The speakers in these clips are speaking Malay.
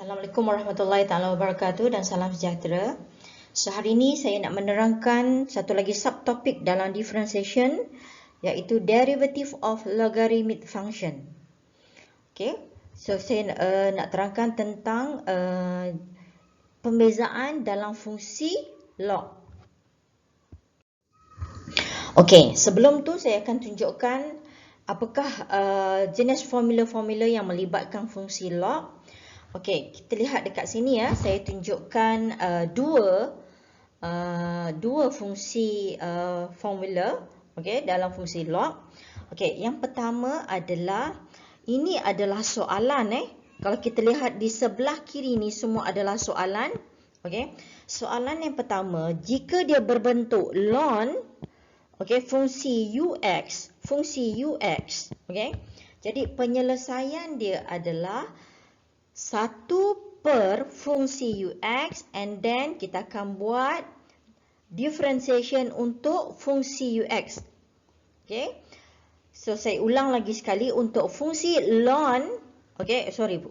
Assalamualaikum warahmatullahi taala wabarakatuh dan salam sejahtera. So hari ini saya nak menerangkan satu lagi subtopik dalam differentiation iaitu derivative of logarithmic function. Okay, so saya nak terangkan tentang pembezaan dalam fungsi log. Okay, sebelum tu saya akan tunjukkan apakah jenis formula-formula yang melibatkan fungsi log. Okey, kita lihat dekat sini ya. Saya tunjukkan dua fungsi formula okey dalam fungsi log. Okey, yang pertama adalah ini adalah soalan Kalau kita lihat di sebelah kiri ni semua adalah soalan. Okey. Soalan yang pertama, jika dia berbentuk ln fungsi ux, okey. Jadi penyelesaian dia adalah 1 per fungsi ux and then kita akan buat differentiation untuk fungsi ux. Okay. So saya ulang lagi sekali untuk fungsi ln,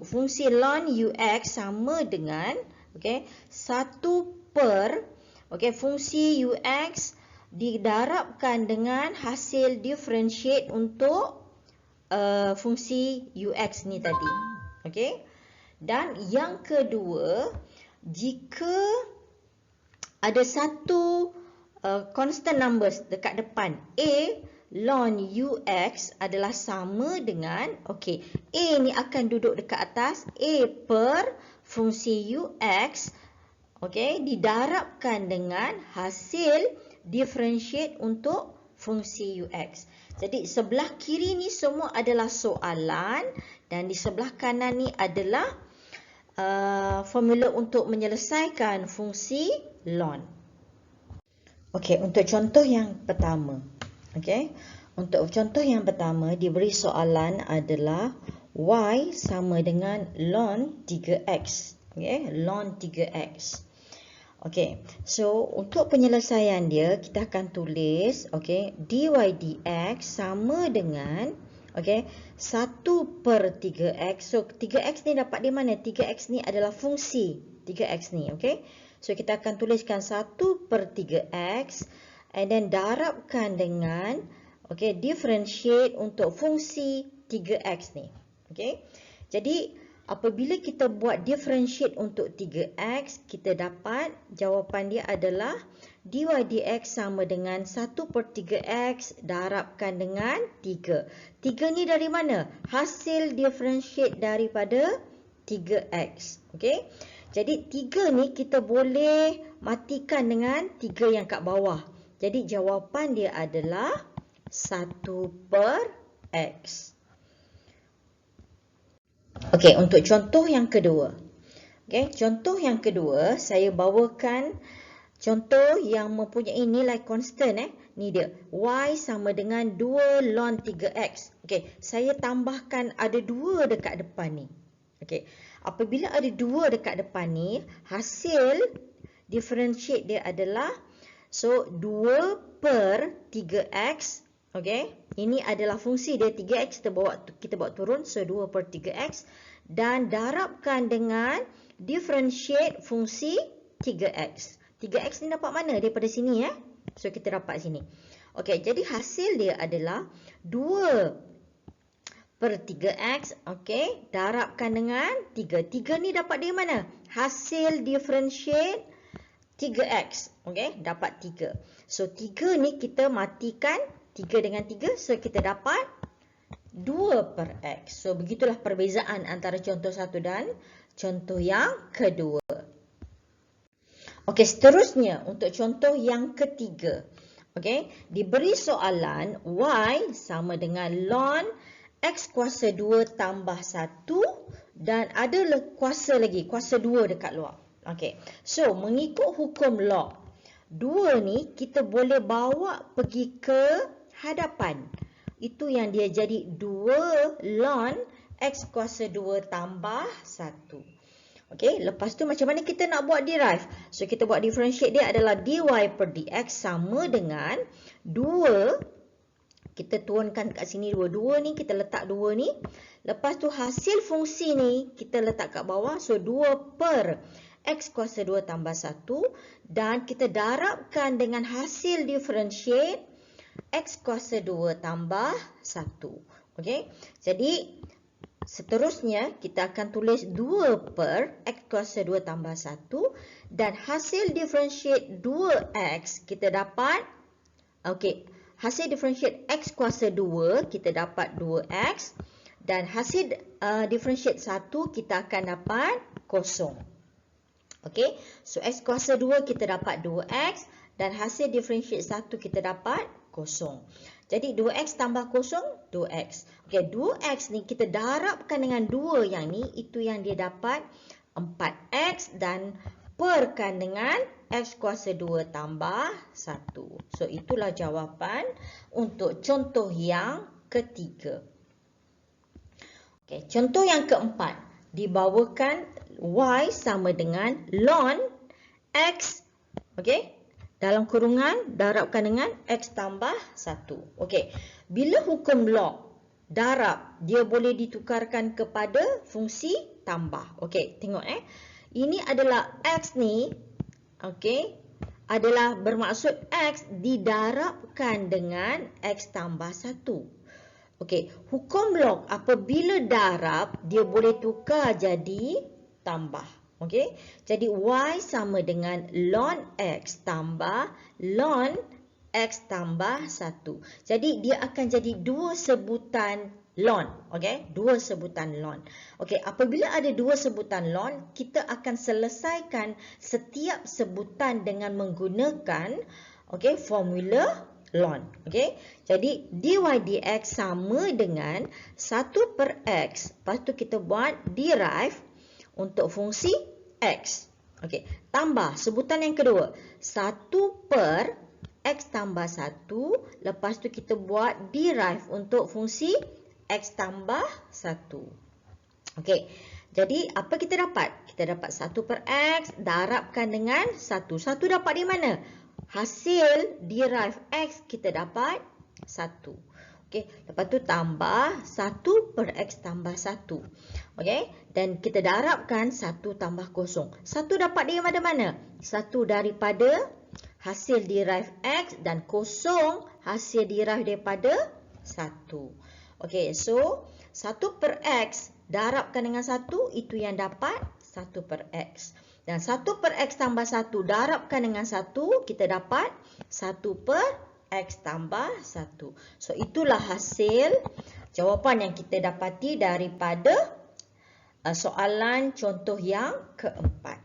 fungsi ln ux sama dengan 1 per fungsi ux didarabkan dengan hasil differentiate untuk fungsi ux ni tadi. Okay. Dan yang kedua, jika ada satu constant numbers dekat depan, A ln ux adalah sama dengan, A ni akan duduk dekat atas, A per fungsi ux, didarabkan dengan hasil differentiate untuk fungsi ux. Jadi sebelah kiri ni semua adalah soalan dan di sebelah kanan ni adalah formula untuk menyelesaikan fungsi ln. Okey, untuk contoh yang pertama. Untuk contoh yang pertama diberi soalan adalah y sama dengan ln 3x. Ln 3x. So untuk penyelesaian dia kita akan tulis dy dx sama dengan 1 per 3x. So 3x ni dapat di mana? 3x ni adalah fungsi 3x ni. So kita akan tuliskan 1 per 3x and then darabkan dengan differentiate untuk fungsi 3x ni. Jadi apabila kita buat differentiate untuk 3x, kita dapat jawapan dia adalah dy dx sama dengan 1 per 3x darabkan dengan 3. 3 ni dari mana? Hasil differentiate daripada 3x. Jadi 3 ni kita boleh matikan dengan 3 yang kat bawah. Jadi jawapan dia adalah 1 per x. Untuk contoh yang kedua. Contoh yang kedua, saya bawakan contoh yang mempunyai nilai constant. Ni dia. Y sama dengan 2 ln 3x. Saya tambahkan ada 2 dekat depan ni. Apabila ada 2 dekat depan ni, hasil differentiate dia adalah 2 per 3x. Ini adalah fungsi dia 3x, kita bawa turun, 2 per 3x dan darabkan dengan differentiate fungsi 3x. 3x ni dapat mana? Daripada sini So kita dapat sini. Jadi hasil dia adalah 2 per 3x, darabkan dengan 3. 3 ni dapat dari mana? Hasil differentiate 3x, dapat 3. So 3 ni kita matikan 3 dengan 3, so kita dapat 2 per x. So begitulah perbezaan antara contoh satu dan contoh yang kedua. Seterusnya untuk contoh yang ketiga. Diberi soalan y sama dengan ln x kuasa 2 tambah 1 dan ada kuasa lagi, kuasa 2 dekat luar. So mengikut hukum log, 2 ni kita boleh bawa pergi ke hadapan. Itu yang dia jadi 2 ln x kuasa 2 tambah 1. Lepas tu macam mana kita nak buat derive? So kita buat differentiate dia adalah dy per dx sama dengan 2. Kita turunkan kat sini 2 ni, kita letak 2 ni Lepas tu hasil fungsi ni kita letak kat bawah. So 2 per X kuasa 2 tambah 1. Dan kita darabkan dengan hasil differentiate X kuasa 2 tambah 1. Okey. Jadi seterusnya kita akan tulis 2 per X kuasa 2 tambah 1. Dan hasil differentiate 2X kita dapat. Okey. Hasil differentiate X kuasa 2 kita dapat 2X. Dan hasil differentiate 1 kita akan dapat kosong. Okey. So X kuasa 2 kita dapat 2X. Dan hasil differentiate 1 kita dapat kosong. Jadi 2X tambah kosong, 2X. Okey, 2X ni kita darabkan dengan 2 yang ni. Itu yang dia dapat 4X. Dan perkan dengan X kuasa 2 tambah 1. So itulah jawapan untuk contoh yang ketiga. Okay, contoh yang keempat, dibawakan Y sama dengan ln X, okay, dalam kurungan darabkan dengan X tambah 1. Okay, bila hukum log darab, dia boleh ditukarkan kepada fungsi tambah. Okay, tengok ini adalah X ni, okay, adalah bermaksud X didarabkan dengan X tambah 1. Okey, hukum log apabila darab, dia boleh tukar jadi tambah. Okey, jadi Y sama dengan ln X tambah ln X tambah 1. Jadi dia akan jadi dua sebutan ln. Okey, dua sebutan ln. Okey, apabila ada dua sebutan ln, kita akan selesaikan setiap sebutan dengan menggunakan formula ln. Okey. Jadi dy dx sama dengan 1 per x. Lepas tu kita buat derive untuk fungsi x. Okey. Tambah sebutan yang kedua. 1 per x tambah 1. Lepas tu kita buat derive untuk fungsi x tambah 1. Okey. Jadi apa kita dapat? Kita dapat 1 per x darabkan dengan 1. 1 dapat di mana? Hasil derive X kita dapat 1. Okey, lepas tu tambah 1 per X tambah 1. Okey, dan kita darabkan 1 tambah kosong. 1 dapat dari mana? 1 daripada hasil derive X dan kosong hasil derive daripada 1. Okey, so 1 per X darabkan dengan 1, itu yang dapat 1 per X. Dan 1 per X tambah 1 darabkan dengan 1, kita dapat 1 per X tambah 1. So itulah hasil jawapan yang kita dapati daripada soalan contoh yang keempat.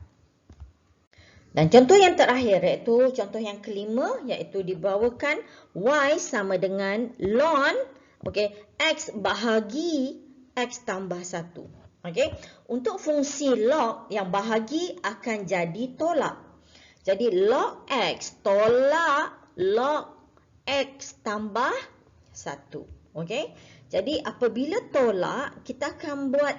Dan contoh yang terakhir iaitu contoh yang kelima, iaitu dibawakan Y sama dengan ln X bahagi X tambah 1. Okey, untuk fungsi log yang bahagi akan jadi tolak. Jadi log X tolak log X tambah 1. Okey, jadi apabila tolak, kita akan buat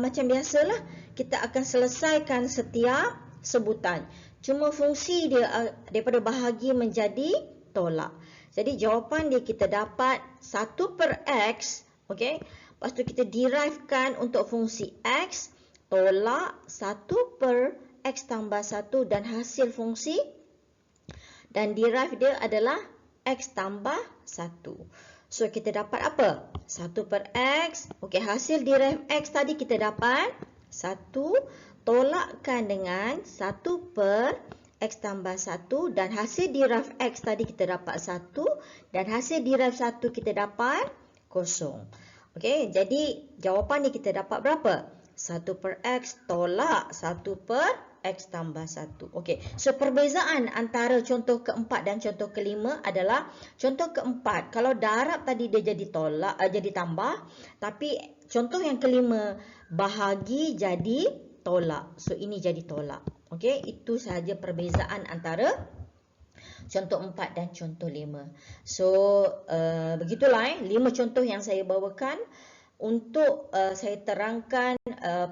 macam biasalah. Kita akan selesaikan setiap sebutan. Cuma fungsi dia daripada bahagi menjadi tolak. Jadi jawapan dia kita dapat 1 per X. Okey. Lepas tu kita derivekan untuk fungsi X, tolak 1 per X tambah 1 dan hasil fungsi. Dan derive dia adalah X tambah 1. So kita dapat apa? 1 per X. Okey, hasil derive X tadi kita dapat 1. Tolakkan dengan 1 per X tambah 1. Dan hasil derive X tadi kita dapat 1. Dan hasil derive 1 kita dapat 0. Okey, jadi jawapan ni kita dapat berapa? 1 per X tolak 1 per X tambah 1. Okey, so perbezaan antara contoh keempat dan contoh kelima adalah contoh keempat, kalau darab tadi dia jadi tolak, jadi tambah. Tapi contoh yang kelima, bahagi jadi tolak. So ini jadi tolak. Okey, itu sahaja perbezaan antara contoh 4 dan contoh 5. So, begitulah 5 contoh yang saya bawakan untuk saya terangkan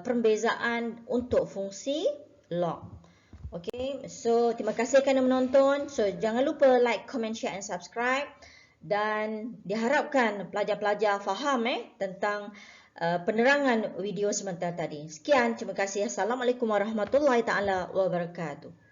perbezaan untuk fungsi log. Okay, so terima kasih kerana menonton. So, jangan lupa like, comment, share and subscribe. Dan diharapkan pelajar-pelajar faham tentang penerangan video sebentar tadi. Sekian, terima kasih. Assalamualaikum warahmatullahi taala wabarakatuh.